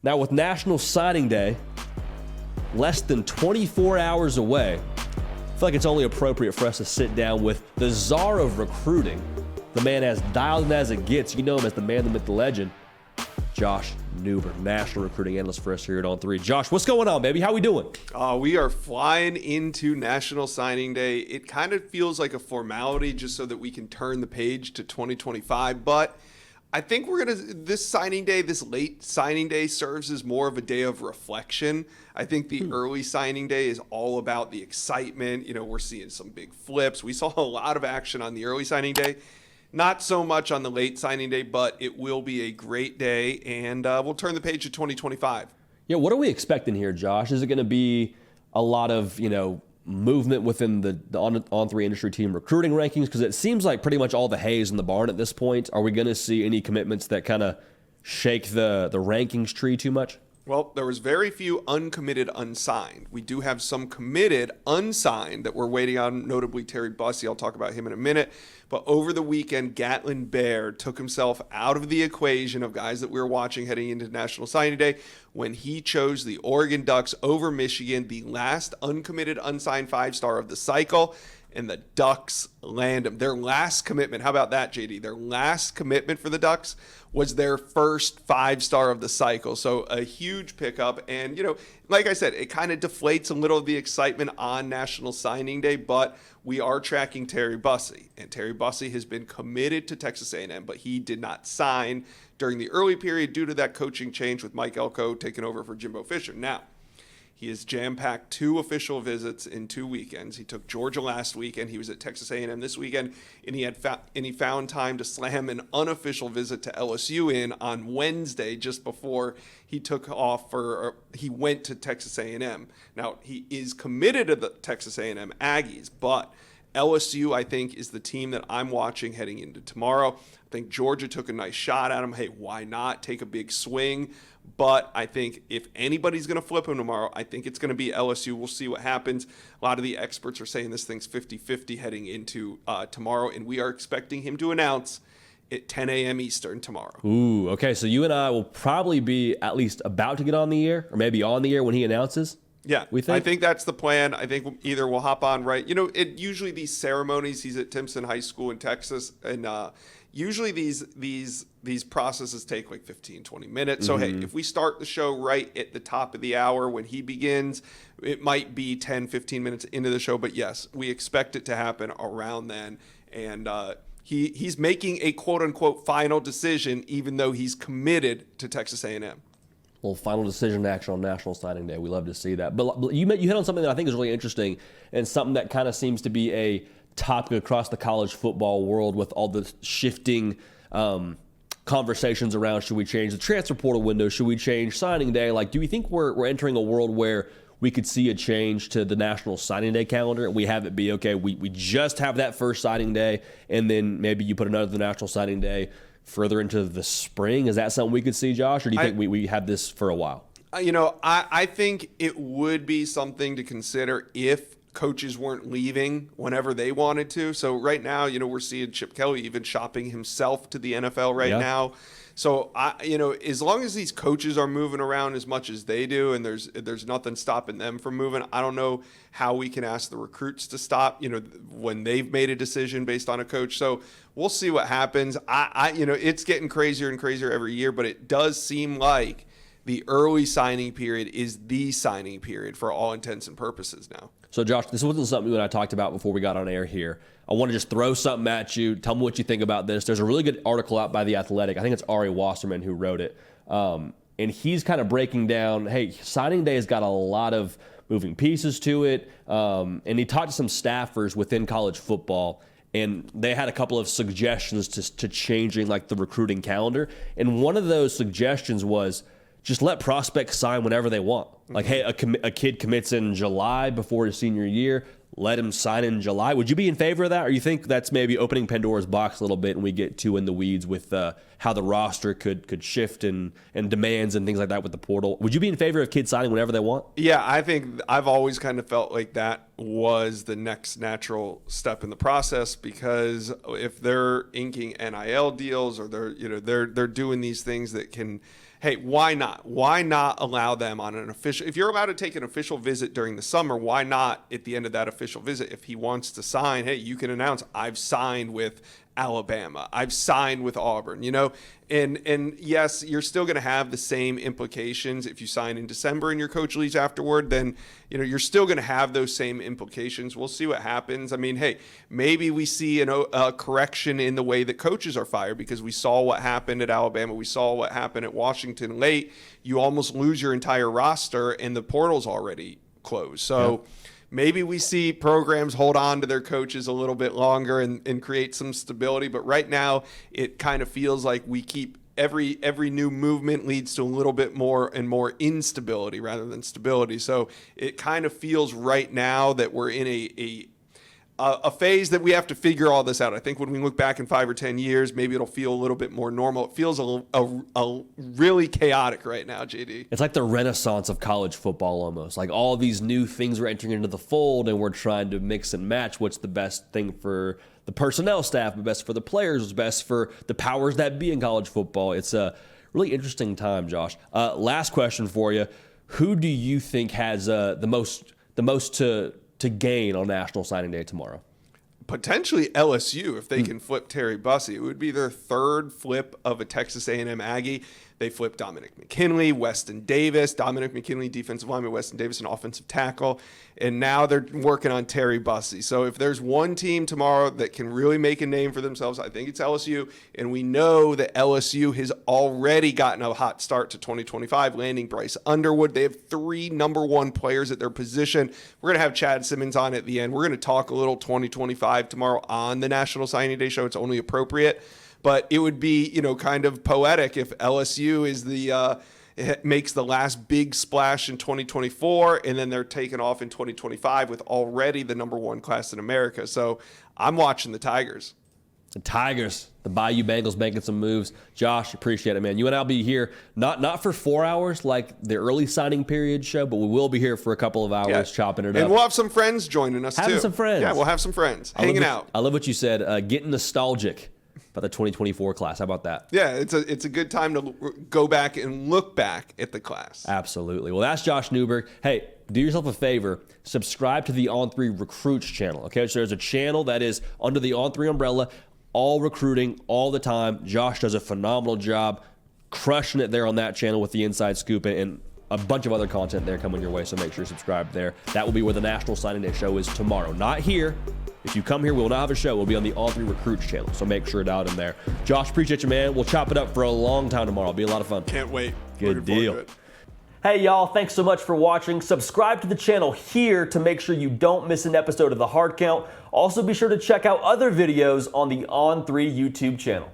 Now, with National Signing Day less than 24 hours away, I feel like it's only appropriate for us to sit down with the czar of recruiting, the man as dialed in as it gets. You know him as the man, the myth, the legend, Josh Newber, national recruiting analyst for us here at On 3. Josh, what's going on, baby? How we doing? We are flying into National Signing Day. It kind of feels like a formality just so that we can turn the page to 2025, but I think this signing day, this late signing day, serves as more of a day of reflection. I think the early signing day is all about the excitement. You know, we're seeing some big flips. We saw a lot of action on the early signing day. Not so much on the late signing day, but it will be a great day, and we'll turn the page to 2025. Yeah, what are we expecting here, Josh? Is it going to be a lot of, movement within the On3 industry team recruiting rankings? Because it seems like pretty much all the hay is in the barn at this point. Are we going to see any commitments that kind of shake the rankings tree too much? Well, there was very few uncommitted unsigned. We do have some committed unsigned that we're waiting on, notably Terry Bussey. I'll talk about him in a minute. But over the weekend, Gatlin Baird took himself out of the equation of guys that we were watching heading into National Signing Day when he chose the Oregon Ducks over Michigan, the last uncommitted unsigned five-star of the cycle. And the Ducks land him. Their last commitment, how about that, JD? Their last commitment for the Ducks was their first five-star of the cycle. So a huge pickup. And, like I said, it kind of deflates a little of the excitement on National Signing Day, but we are tracking Terry Bussey. And Terry Bussey has been committed to Texas A&M, but he did not sign during the early period due to that coaching change with Mike Elko taking over for Jimbo Fisher. Now, he has jam-packed 2 official visits in 2 weekends. He took Georgia last weekend. He was at Texas A&M this weekend, and he found time to slam an unofficial visit to LSU in on Wednesday, just before he took off he went to Texas A&M. Now, he is committed to the Texas A&M Aggies, but LSU, I think, is the team that I'm watching heading into tomorrow. I think Georgia took a nice shot at him. Hey, why not take a big swing? But I think if anybody's going to flip him tomorrow, I think it's going to be LSU. We'll see what happens. A lot of the experts are saying this thing's 50-50 heading into tomorrow, and we are expecting him to announce at 10 a.m. Eastern tomorrow. Ooh, okay. So you and I will probably be at least about to get on the air, or maybe on the air when he announces? Yeah, I think that's the plan. I think either we'll hop on right. Usually these ceremonies, he's at Timpson High School in Texas, and usually these processes take like 15, 20 minutes. So, hey, if we start the show right at the top of the hour when he begins, it might be 10, 15 minutes into the show. But, yes, we expect it to happen around then. And he's making a quote-unquote final decision, even though he's committed to Texas A&M. Well, final decision action on National Signing Day. We love to see that. But you hit on something that I think is really interesting and something that kind of seems to be a topic across the college football world with all the shifting conversations around, should we change the transfer portal window? Should we change signing day? Like, do we think we're entering a world where we could see a change to the National Signing Day calendar and we have it be, okay, we just have that first signing day and then maybe you put another National Signing Day further into the spring? Is that something we could see, Josh, or do you think we have this for a while? I think it would be something to consider if coaches weren't leaving whenever they wanted to. So right now, we're seeing Chip Kelly even shopping himself to the NFL right now. So as long as these coaches are moving around as much as they do, and there's nothing stopping them from moving, I don't know how we can ask the recruits to stop, when they've made a decision based on a coach. So we'll see what happens. It's getting crazier and crazier every year, but it does seem like the early signing period is the signing period for all intents and purposes now. So, Josh, this wasn't something you and I talked about before we got on air here. I want to just throw something at you. Tell me what you think about this. There's a really good article out by The Athletic. I think it's Ari Wasserman who wrote it. And he's kind of breaking down, hey, signing day has got a lot of moving pieces to it. And he talked to some staffers within college football, and they had a couple of suggestions to changing like the recruiting calendar. And one of those suggestions was just let prospects sign whenever they want. Like, hey, a kid commits in July before his senior year, let him sign in July. Would you be in favor of that, or you think that's maybe opening Pandora's box a little bit and we get too in the weeds with how the roster could shift and demands and things like that with the portal? Would you be in favor of kids signing whenever they want? Yeah, I think I've always kind of felt like that was the next natural step in the process, because if they're inking NIL deals or they're doing these things that can hey, why not? Why not allow them on an official? If you're about to take an official visit during the summer, why not at the end of that official visit, if he wants to sign, hey, you can announce, I've signed with Alabama, I've signed with Auburn, and yes, you're still going to have the same implications if you sign in December and your coach leaves afterward. Then you're still going to have those same implications. We'll see what happens. I mean, hey, maybe we see a correction in the way that coaches are fired, because we saw what happened at Alabama, we saw what happened at Washington late. You almost lose your entire roster, and the portal's already closed. So. Yeah. Maybe we see programs hold on to their coaches a little bit longer and create some stability. But right now, it kind of feels like we keep every new movement leads to a little bit more and more instability rather than stability. So it kind of feels right now that we're in a phase that we have to figure all this out. I think when we look back in 5 or 10 years, maybe it'll feel a little bit more normal. It feels a really chaotic right now, JD. It's like the renaissance of college football almost. Like all these new things are entering into the fold, and we're trying to mix and match what's the best thing for the personnel staff, the best for the players, what's best for the powers that be in college football. It's a really interesting time, Josh. Last question for you. Who do you think has the most to gain on National Signing Day tomorrow? Potentially LSU, if they can flip Terry Bussey. It would be their third flip of a Texas A&M Aggie. They flipped Dominic McKinley, Weston Davis, Dominic McKinley, defensive lineman, Weston Davis, an offensive tackle. And now they're working on Terry Bussey. So if there's one team tomorrow that can really make a name for themselves, I think it's LSU. And we know that LSU has already gotten a hot start to 2025, landing Bryce Underwood. They have 3 number 1 players at their position. We're going to have Chad Simmons on at the end. We're going to talk a little 2025 tomorrow on the National Signing Day show. It's only appropriate. But it would be, kind of poetic if LSU is makes the last big splash in 2024, and then they're taken off in 2025 with already the number 1 class in America. So I'm watching the Tigers. The Tigers, the Bayou Bengals making some moves. Josh, appreciate it, man. You and I'll be here not for 4 hours like the early signing period show, but we will be here for a couple of hours chopping it up. And we'll have some friends joining us too. Having some friends. Yeah, we'll have some friends hanging out. I love what you said, getting nostalgic about the 2024 class. How about that? Yeah, it's a good time to go back and look back at the class. Absolutely. Well, that's Josh Newberg. Hey, do yourself a favor. Subscribe to the On3 Recruits channel. Okay, so there's a channel that is under the On3 umbrella, all recruiting all the time. Josh does a phenomenal job crushing it there on that channel with the inside scoop and a bunch of other content there coming your way, so make sure you subscribe there. That will be where the National Signing Day show is tomorrow. Not here. If you come here, we will not have a show. We'll be on the On3 Recruits channel, so make sure it's out in there. Josh, appreciate you, man. We'll chop it up for a long time tomorrow. It'll be a lot of fun. Can't wait. Good deal. Hey, y'all. Thanks so much for watching. Subscribe to the channel here to make sure you don't miss an episode of The Hard Count. Also, be sure to check out other videos on the On3 YouTube channel.